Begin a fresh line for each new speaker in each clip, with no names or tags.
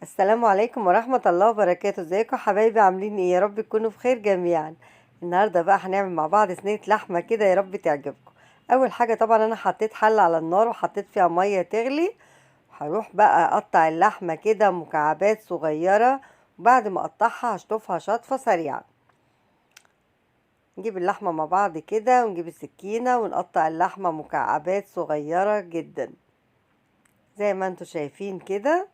السلام عليكم ورحمة الله وبركاته. ازيكم يا حبايبي؟ عاملين ايه؟ يا رب تكونوا بخير جميعا. النهاردة بقى هنعمل مع بعض صينية لحمة كده، يا رب تعجبكم. اول حاجة طبعا انا حطيت حلة على النار وحطيت فيها مية تغلي. هروح بقى اقطع اللحمة كده مكعبات صغيرة، وبعد ما اقطعها هشطفها شطفة سريعة. نجيب اللحمة مع بعض كده ونجيب السكينة ونقطع اللحمة مكعبات صغيرة جدا زي ما انتوا شايفين كده.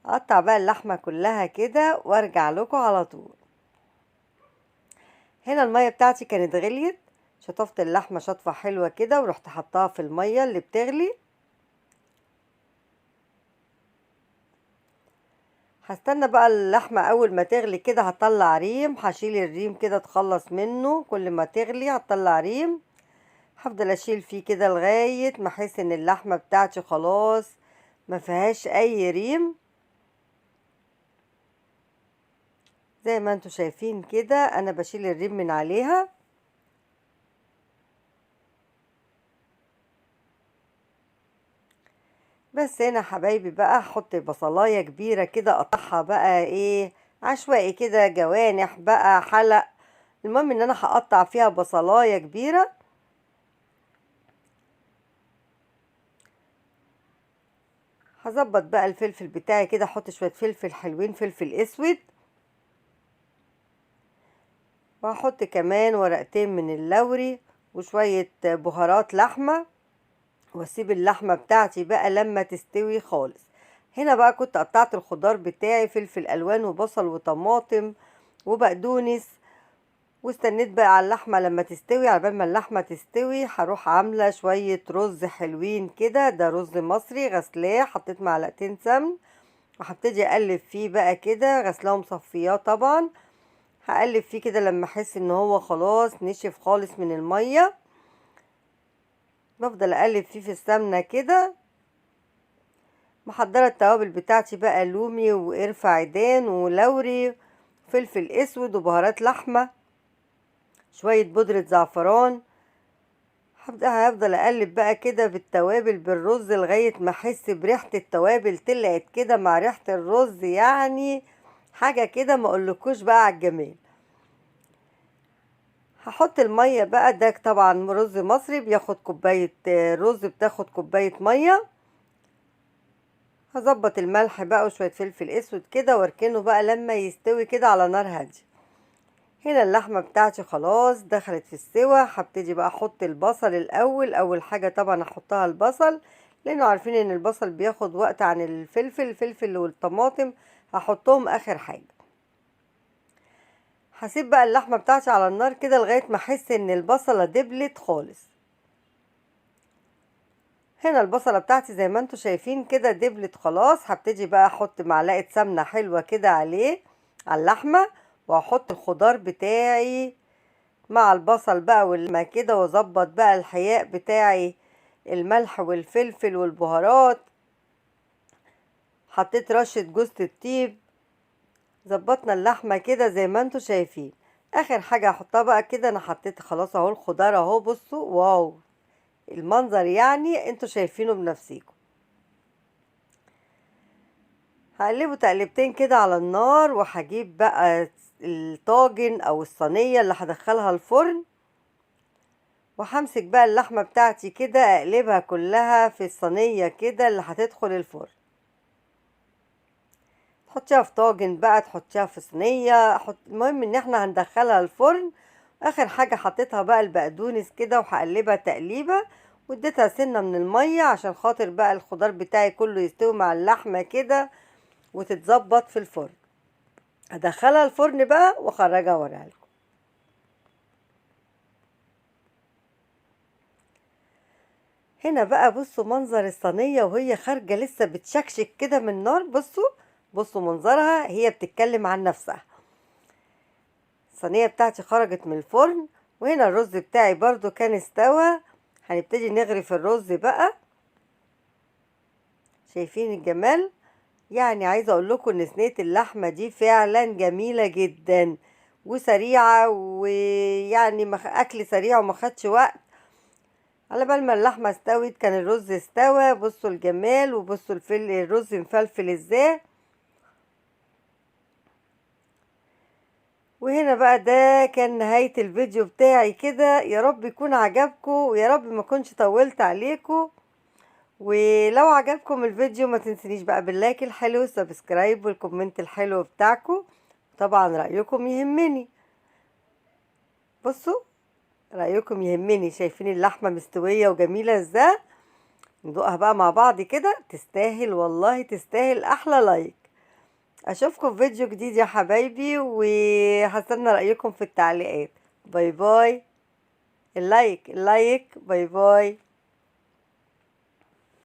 اقطع بقى اللحمة كلها كده وارجع لكم على طول. هنا المية بتاعتي كانت غليت، شطفت اللحمة شطفة حلوة كده ورحت حطاها في المية اللي بتغلي. هستنى بقى اللحمة اول ما تغلي كده، هطلع ريم، هشيل الريم كده اتخلص منه. كل ما تغلي هطلع ريم، هفضل اشيل فيه كده لغاية ما احس ان اللحمة بتاعتي خلاص ما فيهاش اي ريم. زي ما انتوا شايفين كده انا بشيل الريم من عليها. بس هنا حبايبي بقى احط بصلايه كبيره كده، اقطعها بقى ايه عشوائي كده، جوانح بقى، حلق. المهم ان انا هقطع فيها بصلايه كبيره. هظبط بقى الفلفل بتاعي كده، احط شويه فلفل حلوين، فلفل اسود، وهحط كمان ورقتين من اللوري وشويه بهارات لحمه، واسيب اللحمه بتاعتي بقى لما تستوي خالص. هنا بقى كنت قطعت الخضار بتاعي، فلفل الوان وبصل وطماطم وبقدونس، واستنيت بقى على اللحمة لما تستوي. على بال ما اللحمة تستوي هروح عاملة شوية رز حلوين كده، ده رز مصري غسلاه، حطيت معلقتين سمن وهبتدي اقلب فيه بقى كده، غسلاه ومصفياه طبعا. هقلب فيه كده لما احس ان هو خلاص نشف خالص من المية. بفضل اقلب فيه في السمنة كده. محضرة التوابل بتاعتي بقى، لومي وقرفة عيدان ولوري، فلفل اسود وبهارات لحمة، شوية بودرة زعفران. هفضل اقلب بقى كده بالتوابل بالرز لغاية ما احس بريحة التوابل طلعت كده مع ريحة الرز، يعني حاجة كده ما اقولكوش بقى على الجمال. هحط المية بقى، ده طبعا رز مصري بياخد كوباية رز بتاخد كوباية مية. هظبط الملح بقى وشوية فلفل اسود كده واركنه بقى لما يستوي كده على نار هادية. هنا اللحمة بتاعتي خلاص دخلت في السوا. هبتدي بقى احط البصل الاول. اول حاجة طبعا احطها البصل، لانه عارفين ان البصل بياخد وقت عن الفلفل والطماطم، هحطهم اخر حاجة. هسيب بقى اللحمة بتاعتي على النار كده لغاية ما احس ان البصلة دبلت خالص. هنا البصلة بتاعتي زي ما انتوا شايفين كده دبلت خلاص. هبتدي بقى احط معلقة سمنة حلوة كده عليه، على اللحمة، واحط الخضار بتاعي مع البصل بقى واللحمة كده، واظبط بقى الحياء بتاعي، الملح والفلفل والبهارات. حطيت رشة جوز الطيب. ظبطنا اللحمة كده زي ما انتوا شايفين. اخر حاجة هحطها بقى كده، انا حطيت خلاص اهو الخضار اهو، بصوا واو المنظر، يعني انتوا شايفينه بنفسيكم. هقلبه تقلبتين كده على النار، وهجيب بقى الطاجن او الصينية اللي هدخلها الفرن، وهمسك بقى اللحمة بتاعتي كده اقلبها كلها في الصينية كده اللي هتدخل الفرن. تحطيها في طاجن بقى، تحطيها في صينية، المهم ان احنا هندخلها الفرن. اخر حاجة حطيتها بقى البقدونس كده وهقلبها تقليبة، واديتها سنة من المية عشان خاطر بقى الخضار بتاعي كله يستوي مع اللحمة كده وتتظبط في الفرن. هدخلها الفرن بقى واخرجها اوريها لكم. هنا بقى بصوا منظر الصينية وهي خارجة لسه بتشكشك كده من النار. بصوا بصوا منظرها، هي بتتكلم عن نفسها. الصينية بتاعتي خرجت من الفرن، وهنا الرز بتاعي برضو كان استوى. هنبتدي نغرف الرز بقى. شايفين الجمال؟ يعني عايزة اقول لكم ان صينية اللحمة دي فعلا جميلة جدا وسريعة، ويعني اكل سريع وما خدش وقت. على بال ما اللحمة استوت كان الرز استوى. بصوا الجمال، وبصوا الرز مفلفل ازاي. وهنا بقى ده كان نهاية الفيديو بتاعي كده. يا رب يكون عجبكم، ويا رب ما كنتش طولت عليكم. ولو عجبكم الفيديو ما تنسونيش بقى باللايك الحلو، سبسكرايب، والكومنت الحلو بتاعكم. طبعا رأيكم يهمني. بصوا رأيكم يهمني. شايفين اللحمة مستوية وجميلة ازاي؟ ندوقها بقى مع بعض كده. تستاهل والله، تستاهل احلى لايك. اشوفكم في فيديو جديد يا حبايبي، وهستنى رأيكم في التعليقات. باي باي. اللايك باي باي.